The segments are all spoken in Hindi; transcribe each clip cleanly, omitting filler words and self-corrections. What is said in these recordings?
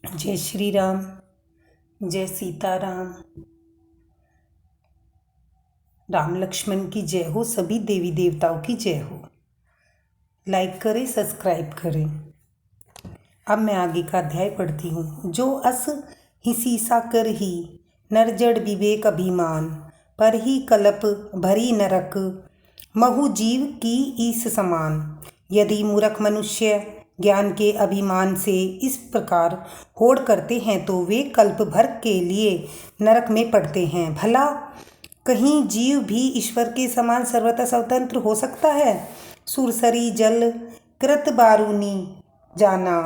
जय श्री राम। जय सीताराम। राम लक्ष्मण की जय हो। सभी देवी देवताओं की जय हो। लाइक करें, सब्सक्राइब करें। अब मैं आगे का अध्याय पढ़ती हूँ। जो अस हिसी सा कर ही नर जड़ विवेक अभिमान, पर ही कलप भरी नरक महु जीव की ईस समान। यदि मूर्ख मनुष्य ज्ञान के अभिमान से इस प्रकार होड़ करते हैं तो वे कल्प भर के लिए नरक में पड़ते हैं। भला कहीं जीव भी ईश्वर के समान सर्वथा स्वतंत्र हो सकता है? सुरसरी जल कृत बारूनी जाना,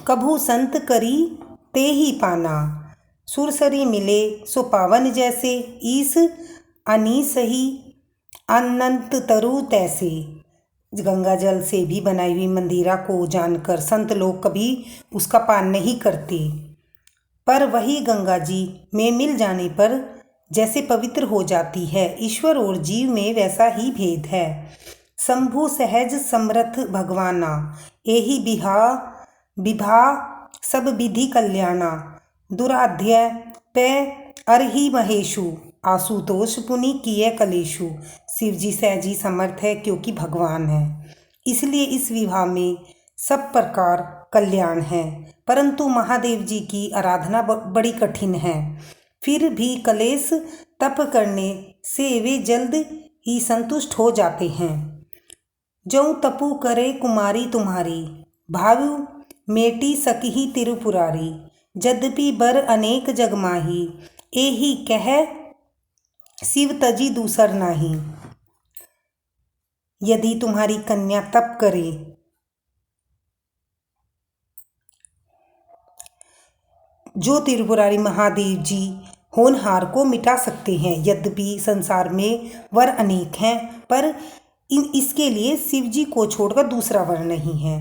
कभू संत करी ते ही पाना। सुरसरी मिले सो पावन जैसे, ईस अनी सही अनंत तरु तैसे। गंगा जल से भी बनाई हुई मंदिरा को जानकर संत लोग कभी उसका पान नहीं करते, पर वही गंगा जी में मिल जाने पर जैसे पवित्र हो जाती है। ईश्वर और जीव में वैसा ही भेद है। शंभु सहज समर्थ भगवाना, एहि विभा सब विधि कल्याणा। दुराध्याय पे अरही महेशु, आशुतोष पुनि किए कलेशु। शिव जी सहजी समर्थ है क्योंकि भगवान है, इसलिए इस विवाह में सब प्रकार कल्याण है। परंतु महादेव जी की आराधना बड़ी कठिन है। फिर भी कलेश तप करने से वे जल्द ही संतुष्ट हो जाते हैं। जो तपु करे कुमारी तुम्हारी, भाव मेटी सकही तिरुपुरारी। यद्यपि बर अनेक जग माही, एही कह शिव तजी दूसर नाही। यदि तुम्हारी कन्या तप करे, जो त्रिपुरारी महादेव जी होनहार को मिटा सकते हैं। यद्यपि संसार में वर अनेक हैं, पर इसके लिए शिव जी को छोड़कर दूसरा वर नहीं है।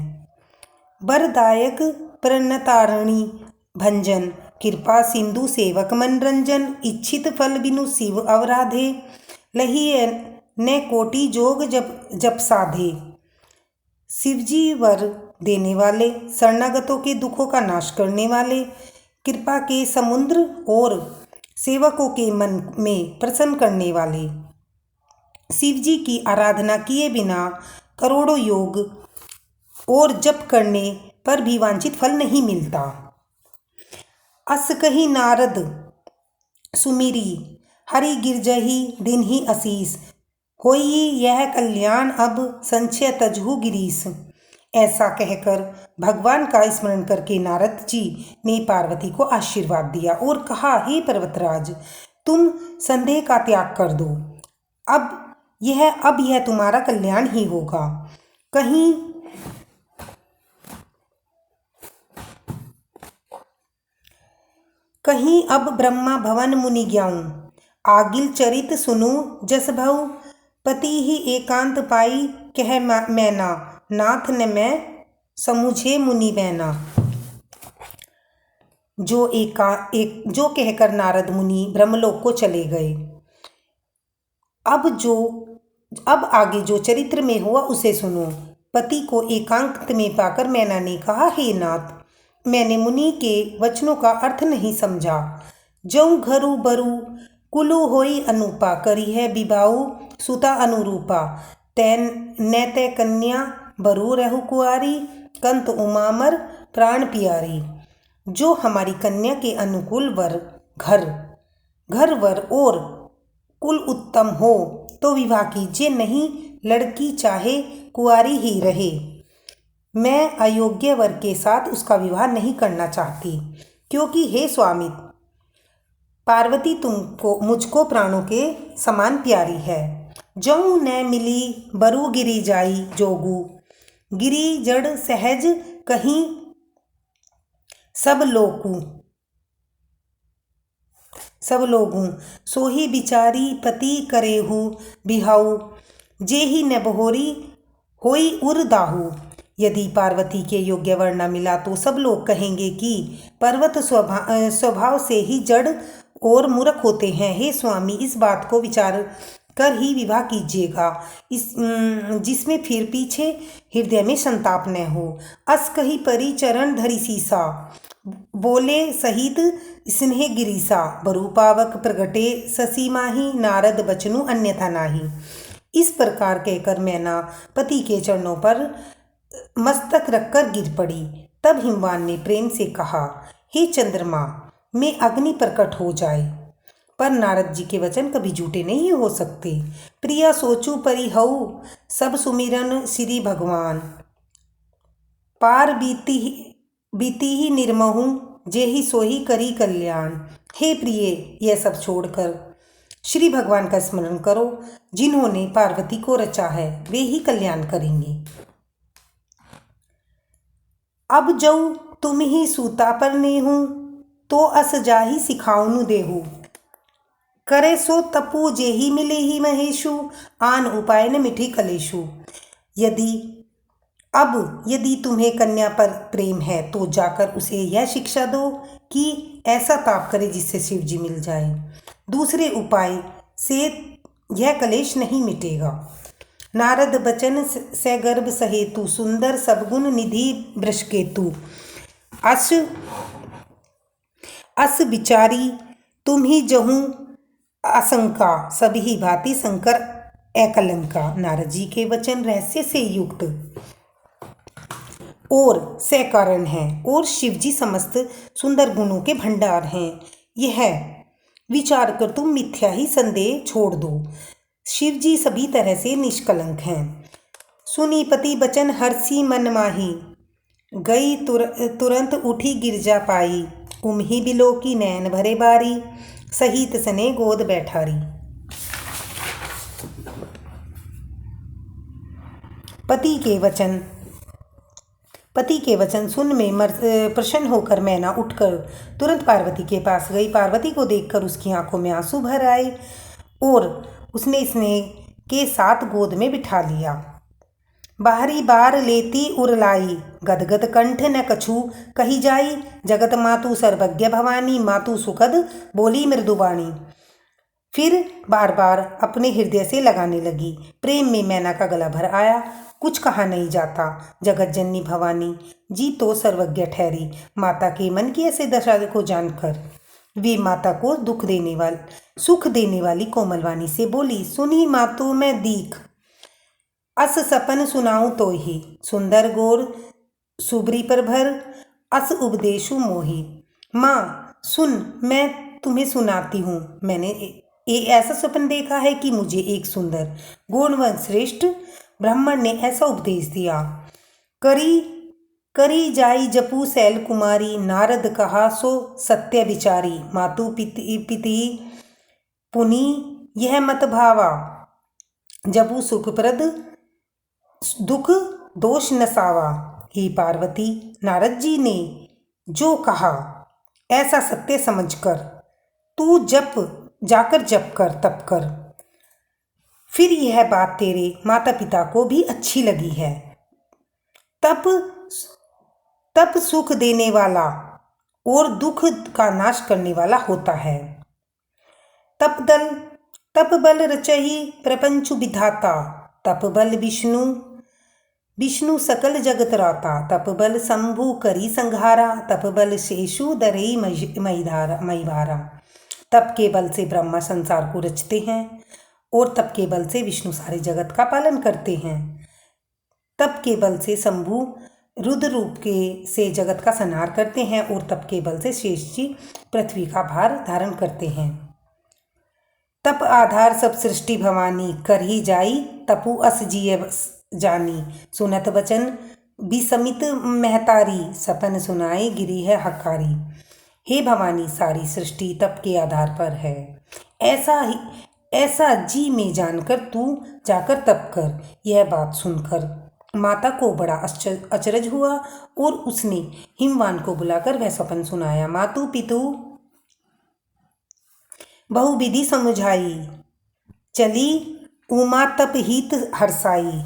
वरदायक प्रणतारणी भंजन, कृपा सिंधु सेवक मनरंजन। इच्छित फल बिनु शिव अवराधे, लही ने कोटि जोग जप साधे। शिवजी वर देने वाले, शरणागतों के दुखों का नाश करने वाले, कृपा के समुद्र और सेवकों के मन में प्रसन्न करने वाले। शिवजी की आराधना किए बिना करोड़ों योग और जप करने पर भी वांछित फल नहीं मिलता। अस कही नारद सुमिरी, हरि गिरजही दिन ही असीस। होई यह कल्याण अब संचय तजहु गिरीश। ऐसा कहकर भगवान का स्मरण करके नारद जी ने पार्वती को आशीर्वाद दिया और कहा, हे पर्वतराज, तुम संदेह का त्याग कर दो। अब यह तुम्हारा कल्याण ही होगा। कहीं अब ब्रह्मा भवन मुनि ज्ञाऊं, आगिल चरित सुनु जस भऊ। पति ही एकांत पाई कह मैना, नाथ ने मैं समुझे मुनि बैना। जो कहकर नारद मुनि ब्रह्मलोक को चले गए। अब आगे जो चरित्र में हुआ उसे सुनो। पति को एकांत में पाकर मैना ने कहा, हे नाथ, मैंने मुनि के वचनों का अर्थ नहीं समझा। जऊ घरु बरु कुलु होई अनुपा, करी है विभाऊ सुता अनुरूपा। तै कन्या बरु रहु कुआरी, कंत उमामर प्राण प्यारी। जो हमारी कन्या के अनुकूल वर घर वर और कुल उत्तम हो तो विवाह कीजिए, नहीं लड़की चाहे कुआरी ही रहे। मैं अयोग्य वर के साथ उसका विवाह नहीं करना चाहती, क्योंकि हे स्वामी, पार्वती मुझको प्राणों के समान प्यारी है। जऊ न मिली बरु गिरी जाई जोगू, गिरी जड़ सहज कहीं सब लोगू। सोही बिचारी पति करेहु बिहाऊ, जेहि न बहोरी होई उर दाहू। यदि पार्वती के योग्य वर न मिला तो सब लोग कहेंगे कि पर्वत स्वभाव से ही जड़ और मूर्ख होते हैं। हे स्वामी, इस बात को विचार कर ही विवाह कीजिएगा, जिसमें फिर पीछे हृदय में संताप न हो। अस कही परी चरण धरी सीसा, बोले सहित स्नेह गिरीसा बरूपावक प्रगटे ससीमाही नारद बचनु अन्यथा नाही। इस प्रकार कहकर मैना पति के चरणों पर मस्तक रखकर गिर पड़ी। तब हिमवान ने प्रेम से कहा, हे चंद्रमा, मैं अग्नि प्रकट हो जाए, पर नारद जी के वचन कभी झूठे नहीं हो सकते। प्रिया सोचू परिहऊ सब सुमिरन श्री भगवान, पार बीती ही निर्महु जेहि सोही करी कल्याण। हे प्रिय, यह सब छोड़कर श्री भगवान का स्मरण करो, जिन्होंने पार्वती को रचा है वे ही कल्याण करेंगे। अब जऊ तुम ही सूता पर नेहू, तो अस जाही सिखाउनु देहू। करे सो तपु जेहि मिले ही महेशु, आन उपाय न मिठी कलेशु। यदि तुम्हें कन्या पर प्रेम है तो जाकर उसे यह शिक्षा दो कि ऐसा ताप करे जिससे शिव जी मिल जाए। दूसरे उपाय से यह कलेश नहीं मिटेगा। नारद बचन सगर्भ सहेतु, सुंदर सबगुण निधि वृषकेतु। अस विचारी तुम ही जहूँ आशंका, सभी भांति शंकर एकलंका। नारद जी के वचन रहस्य से युक्त और सकारण हैं और शिवजी समस्त सुंदर गुणों के भंडार हैं। यह विचार कर तुम मिथ्या ही संदेह छोड़ दो। शिवजी सभी तरह से निष्कलंक हैं। सुनी पति बचन हर्षी मन माही, गई तुरंत उठी गिरजा पाई। उमही बिलो की नैन भरे बारी, सहित सने गोद बैठारी। पति के वचन सुन में प्रसन्न होकर मैना उठकर तुरंत पार्वती के पास गई। पार्वती को देखकर उसकी आंखों में आंसू भर आए और उसने स्नेह के साथ गोद में बिठा लिया। बाहरी बार लेती उरलाई, गदगद कंठ न कछु कही जाई। जगत मातु सर्वज्ञ भवानी, मातु सुखद बोली मृदुवाणी। फिर बार बार अपने हृदय से लगाने लगी। प्रेम में मैना का गला भर आया। कुछ कहा नहीं जाता। जगत जननी भवानी जी तो सर्वज्ञ ठहरी। माता के मन की ऐसे दशा को जानकर वे माता को सुख देने वाली कोमलवाणी से बोली, सुनी मातु मैं दीख, अस सपन सुनाऊं तो ही। सुंदर गोर सुबरी पर भर, अस उपदेशु मोही। माँ सुन, मैं तुम्हें सुनाती हूँ। मैंने ऐसा स्वप्न देखा है कि मुझे एक सुंदर गुणवान श्रेष्ठ ब्राह्मण ने ऐसा उपदेश दिया। करी जाई जपू शैल कुमारी, नारद कहा सो सत्य विचारी। मातु पिती पुनि यह मत भावा, जपू सुखप्रद दुख दोष नसावा। हे पार्वती, नारद जी ने जो कहा ऐसा सत्य समझकर तू जाकर जप कर, तप कर। फिर यह बात तेरे माता पिता को भी अच्छी लगी है। तप सुख देने वाला और दुख का नाश करने वाला होता है। तप बल रचहि प्रपंच विधाता, तप बल विष्णु सकल जगत राता। तप बल शंभु करी संघारा, तप बल शेषु दरई मईवारा। तप के बल से ब्रह्मा संसार को रचते हैं और तप के बल से विष्णु सारे जगत का पालन करते हैं। तप के बल से शंभु रुद्र रूप से जगत का संहार करते हैं और तप के बल से शेष जी पृथ्वी का भार धारण करते हैं। तप आधार सब सृष्टि भवानी, कर ही जाई तपु अस जिय जानी। सुनत बचन विसमित महतारी, सपन सुनाए गिरी है हकारी। हे भवानी, सारी सृष्टि तप के आधार पर है। ऐसा जी में जानकर तू जाकर तप कर। यह बात सुनकर माता को बड़ा अचरज हुआ और उसने हिमवान को बुलाकर वह स्वप्न सुनाया। मातु पितु बहुविधि समुझाई, चली उमा तप हित हर्षाई।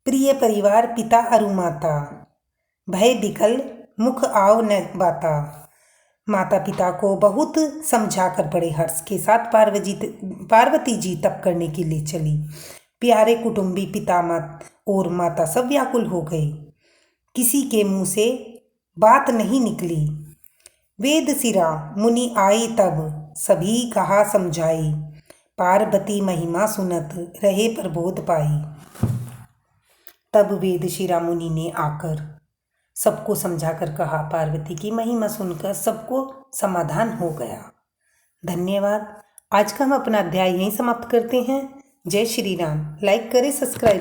प्रिय परिवार पिता अरु माता, भय बिकल मुख आव न बाता। माता पिता को बहुत समझाकर बड़े हर्ष के साथ पार्वती जी तप करने के लिए चली। प्यारे कुटुंबी पिता और माता सब व्याकुल हो गए। किसी के मुंह से बात नहीं निकली। वेद सिरा मुनि आई तब, सभी कहा समझाई। पार्वती महिमा सुनत, रहे प्रबोध पाई। तब वेद शिरा मुनि ने आकर सबको समझाकर कहा, पार्वती की महिमा सुनकर सबको समाधान हो गया। धन्यवाद। आज का हम अपना अध्याय यहीं समाप्त करते हैं। जय श्री राम। लाइक करें, सब्सक्राइब